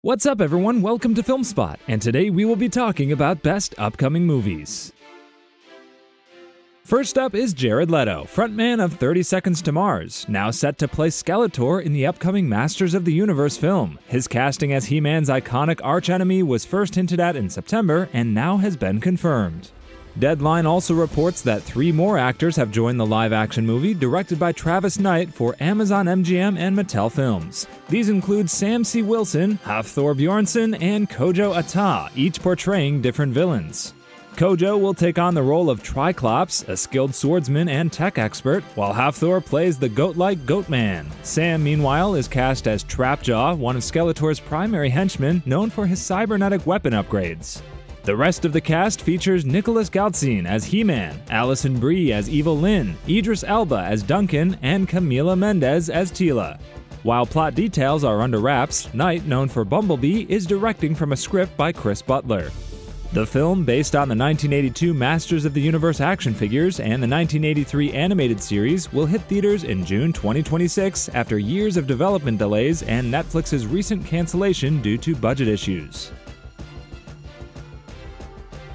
What's up everyone, welcome to FilmSpot, and today we will be talking about best upcoming movies. First up is Jared Leto, frontman of 30 Seconds to Mars, now set to play Skeletor in the upcoming Masters of the Universe film. His casting as He-Man's iconic archenemy was first hinted at in September and now has been confirmed. Deadline also reports that 3 more actors have joined the live-action movie directed by Travis Knight for Amazon MGM and Mattel Films. These include Sam C. Wilson, Hafthor Bjornsson, and Kojo Ata, each portraying different villains. Kojo will take on the role of Triclops, a skilled swordsman and tech expert, while Hafthor plays the goat-like Goatman. Sam, meanwhile, is cast as Trapjaw, one of Skeletor's primary henchmen, known for his cybernetic weapon upgrades. The rest of the cast features Nicholas Galtzine as He-Man, Alison Brie as Evil Lynn, Idris Elba as Duncan, and Camila Mendes as Teela. While plot details are under wraps, Knight, known for Bumblebee, is directing from a script by Chris Butler. The film, based on the 1982 Masters of the Universe action figures and the 1983 animated series, will hit theaters in June 2026 after years of development delays and Netflix's recent cancellation due to budget issues.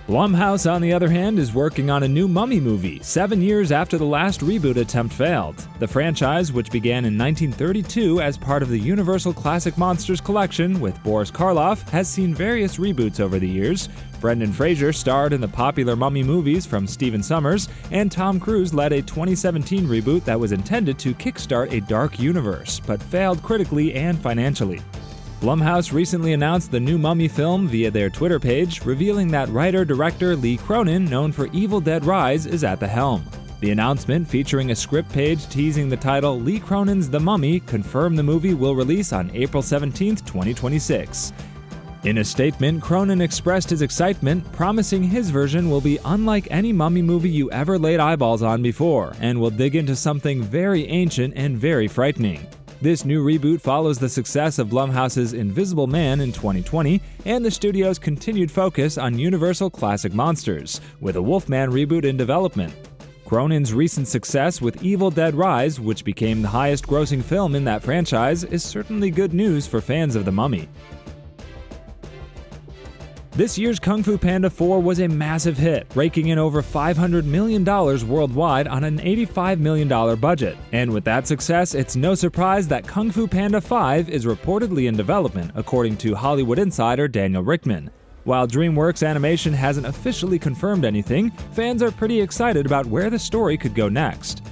Blumhouse, on the other hand, is working on a new Mummy movie, 7 years after the last reboot attempt failed. The franchise, which began in 1932 as part of the Universal Classic Monsters collection with Boris Karloff, has seen various reboots over the years. Brendan Fraser starred in the popular Mummy movies from Stephen Sommers, and Tom Cruise led a 2017 reboot that was intended to kickstart a dark universe, but failed critically and financially. Blumhouse recently announced the new Mummy film via their Twitter page, revealing that writer-director Lee Cronin, known for Evil Dead Rise, is at the helm. The announcement, featuring a script page teasing the title Lee Cronin's The Mummy, confirmed the movie will release on April 17, 2026. In a statement, Cronin expressed his excitement, promising his version will be unlike any Mummy movie you ever laid eyeballs on before, and will dig into something very ancient and very frightening. This new reboot follows the success of Blumhouse's Invisible Man in 2020 and the studio's continued focus on Universal Classic Monsters, with a Wolfman reboot in development. Cronin's recent success with Evil Dead Rise, which became the highest-grossing film in that franchise, is certainly good news for fans of The Mummy. This year's Kung Fu Panda 4 was a massive hit, raking in over $500 million worldwide on an $85 million budget. And with that success, it's no surprise that Kung Fu Panda 5 is reportedly in development, according to Hollywood insider Daniel Richtman. While DreamWorks Animation hasn't officially confirmed anything, fans are pretty excited about where the story could go next.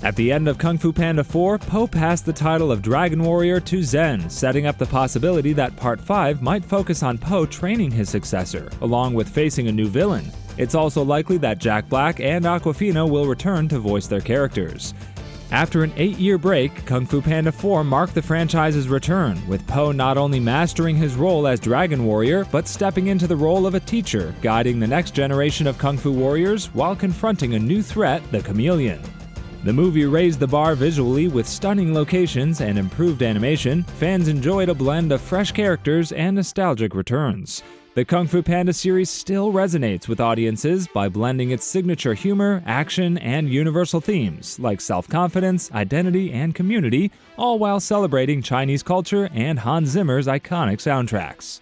At the end of Kung Fu Panda 4, Po passed the title of Dragon Warrior to Zen, setting up the possibility that Part 5 might focus on Po training his successor, along with facing a new villain. It's also likely that Jack Black and Awkwafina will return to voice their characters. After an 8-year break, Kung Fu Panda 4 marked the franchise's return, with Po not only mastering his role as Dragon Warrior, but stepping into the role of a teacher, guiding the next generation of Kung Fu warriors while confronting a new threat, the Chameleon. The movie raised the bar visually with stunning locations and improved animation. Fans enjoyed a blend of fresh characters and nostalgic returns. The Kung Fu Panda series still resonates with audiences by blending its signature humor, action, and universal themes like self-confidence, identity, and community, all while celebrating Chinese culture and Hans Zimmer's iconic soundtracks.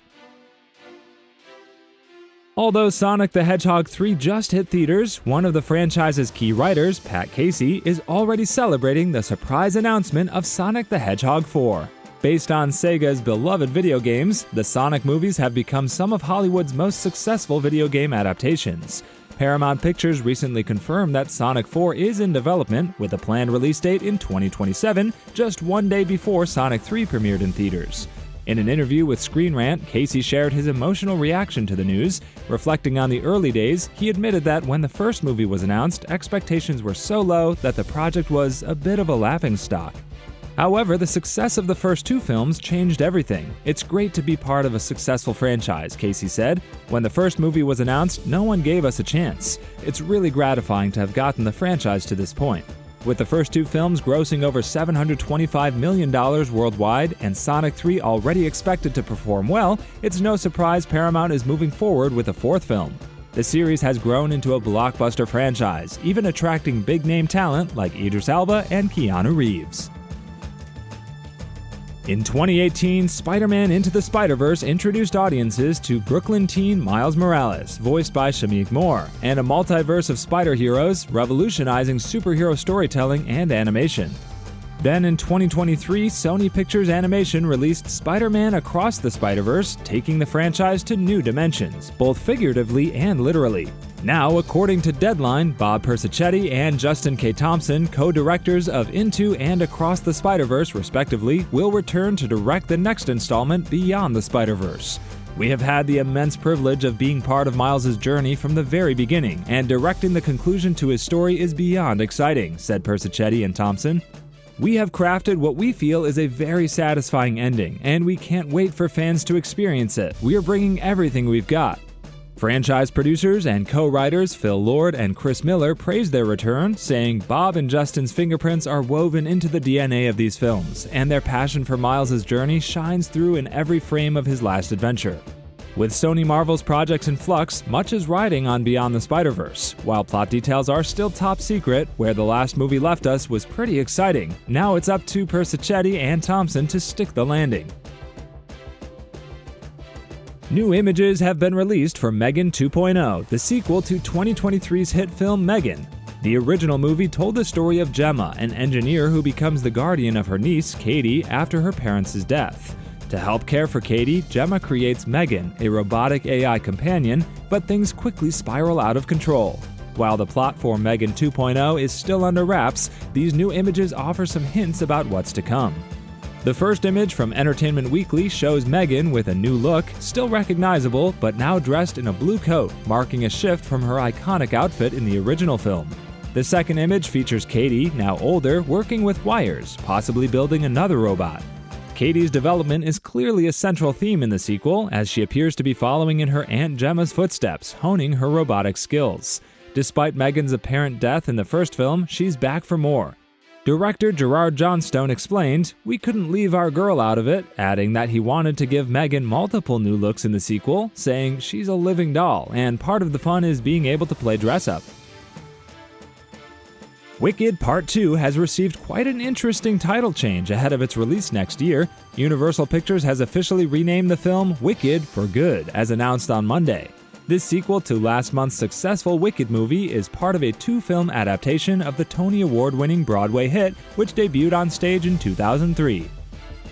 Although Sonic the Hedgehog 3 just hit theaters, one of the franchise's key writers, Pat Casey, is already celebrating the surprise announcement of Sonic the Hedgehog 4. Based on Sega's beloved video games, the Sonic movies have become some of Hollywood's most successful video game adaptations. Paramount Pictures recently confirmed that Sonic 4 is in development, with a planned release date in 2027, just one day before Sonic 3 premiered in theaters. In an interview with Screen Rant, Casey shared his emotional reaction to the news. Reflecting on the early days, he admitted that when the first movie was announced, expectations were so low that the project was a bit of a laughingstock. However, the success of the first 2 films changed everything. It's great to be part of a successful franchise, Casey said. When the first movie was announced, no one gave us a chance. It's really gratifying to have gotten the franchise to this point. With the first 2 films grossing over $725 million worldwide and Sonic 3 already expected to perform well, it's no surprise Paramount is moving forward with a 4th film. The series has grown into a blockbuster franchise, even attracting big-name talent like Idris Elba and Keanu Reeves. In 2018, Spider-Man Into the Spider-Verse introduced audiences to Brooklyn teen Miles Morales, voiced by Shameik Moore, and a multiverse of spider heroes revolutionizing superhero storytelling and animation. Then in 2023, Sony Pictures Animation released Spider-Man Across the Spider-Verse, taking the franchise to new dimensions, both figuratively and literally. Now, according to Deadline, Bob Persichetti and Justin K. Thompson, co-directors of Into and Across the Spider-Verse respectively, will return to direct the next installment, Beyond the Spider-Verse. "We have had the immense privilege of being part of Miles' journey from the very beginning, and directing the conclusion to his story is beyond exciting," said Persichetti and Thompson. "We have crafted what we feel is a very satisfying ending, and we can't wait for fans to experience it. We are bringing everything we've got." Franchise producers and co-writers Phil Lord and Chris Miller praised their return, saying Bob and Justin's fingerprints are woven into the DNA of these films, and their passion for Miles' journey shines through in every frame of his last adventure. With Sony Marvel's projects in flux, much is riding on Beyond the Spider-Verse. While plot details are still top secret, where the last movie left us was pretty exciting. Now it's up to Persichetti and Thompson to stick the landing. New images have been released for M3GAN 2.0, the sequel to 2023's hit film M3GAN. The original movie told the story of Gemma, an engineer who becomes the guardian of her niece, Katie, after her parents' death. To help care for Katie, Gemma creates M3GAN, a robotic AI companion, but things quickly spiral out of control. While the plot for M3GAN 2.0 is still under wraps, these new images offer some hints about what's to come. The first image from Entertainment Weekly shows M3GAN with a new look, still recognizable, but now dressed in a blue coat, marking a shift from her iconic outfit in the original film. The second image features Katie, now older, working with wires, possibly building another robot. Katie's development is clearly a central theme in the sequel, as she appears to be following in her Aunt Gemma's footsteps, honing her robotic skills. Despite M3GAN's apparent death in the first film, she's back for more. Director Gerard Johnstone explained, "We couldn't leave our girl out of it," adding that he wanted to give M3GAN multiple new looks in the sequel, saying she's a living doll, and part of the fun is being able to play dress-up. Wicked Part 2 has received quite an interesting title change ahead of its release next year. Universal Pictures has officially renamed the film Wicked for Good, as announced on Monday. This sequel to last month's successful Wicked movie is part of a two-film adaptation of the Tony Award-winning Broadway hit, which debuted on stage in 2003.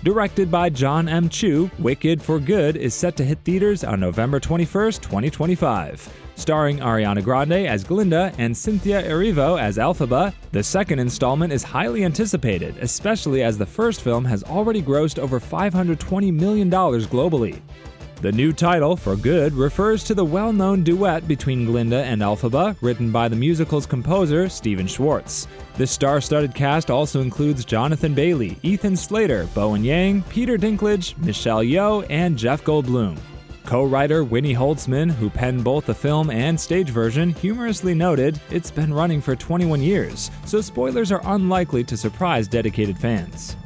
Directed by John M. Chu, Wicked for Good is set to hit theaters on November 21, 2025. Starring Ariana Grande as Glinda and Cynthia Erivo as Elphaba, the second installment is highly anticipated, especially as the first film has already grossed over $520 million globally. The new title, For Good, refers to the well-known duet between Glinda and Elphaba, written by the musical's composer, Stephen Schwartz. The star-studded cast also includes Jonathan Bailey, Ethan Slater, Bowen Yang, Peter Dinklage, Michelle Yeoh, and Jeff Goldblum. Co-writer Winnie Holtzman, who penned both the film and stage version, humorously noted, "It's been running for 21 years, so spoilers are unlikely to surprise dedicated fans."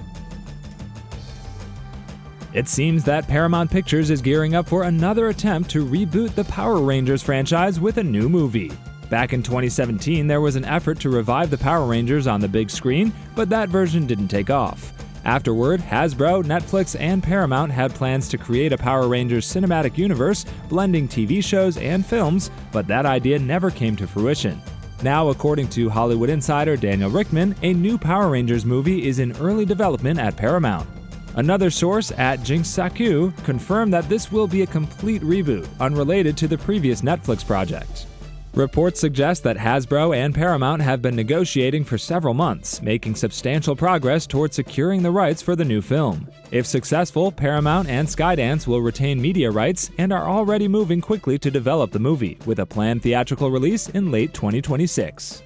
It seems that Paramount Pictures is gearing up for another attempt to reboot the Power Rangers franchise with a new movie. Back in 2017, there was an effort to revive the Power Rangers on the big screen, but that version didn't take off. Afterward, Hasbro, Netflix, and Paramount had plans to create a Power Rangers cinematic universe, blending TV shows and films, but that idea never came to fruition. Now, according to Hollywood insider Daniel Richtman, a new Power Rangers movie is in early development at Paramount. Another source at Jinsaku confirmed that this will be a complete reboot, unrelated to the previous Netflix project. Reports suggest that Hasbro and Paramount have been negotiating for several months, making substantial progress towards securing the rights for the new film. If successful, Paramount and Skydance will retain media rights and are already moving quickly to develop the movie, with a planned theatrical release in late 2026.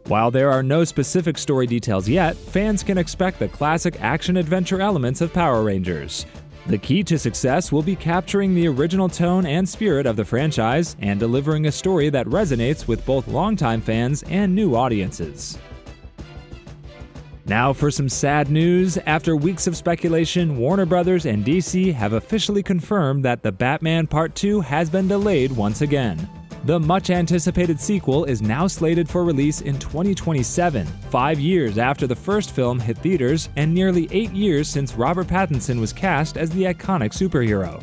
While there are no specific story details yet, fans can expect the classic action-adventure elements of Power Rangers. The key to success will be capturing the original tone and spirit of the franchise and delivering a story that resonates with both longtime fans and new audiences. Now for some sad news. After weeks of speculation, Warner Bros. And DC have officially confirmed that The Batman Part 2 has been delayed once again. The much-anticipated sequel is now slated for release in 2027, 5 years after the first film hit theaters and nearly 8 years since Robert Pattinson was cast as the iconic superhero.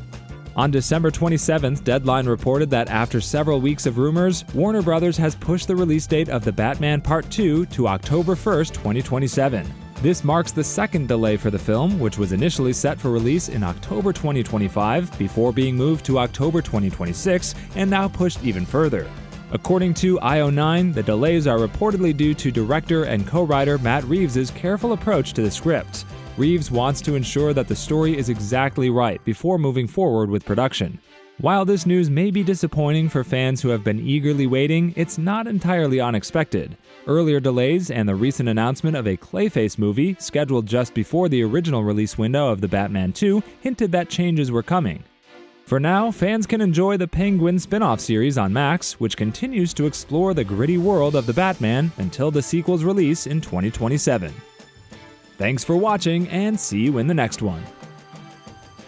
On December 27th, Deadline reported that after several weeks of rumors, Warner Bros. Has pushed the release date of The Batman Part 2 to October 1st, 2027. This marks the second delay for the film, which was initially set for release in October 2025 before being moved to October 2026 and now pushed even further. According to IO9, the delays are reportedly due to director and co-writer Matt Reeves' careful approach to the script. Reeves wants to ensure that the story is exactly right before moving forward with production. While this news may be disappointing for fans who have been eagerly waiting, it's not entirely unexpected. Earlier delays and the recent announcement of a Clayface movie, scheduled just before the original release window of The Batman 2, hinted that changes were coming. For now, fans can enjoy the Penguin spin-off series on Max, which continues to explore the gritty world of the Batman until the sequel's release in 2027. Thanks for watching, and see you in the next one.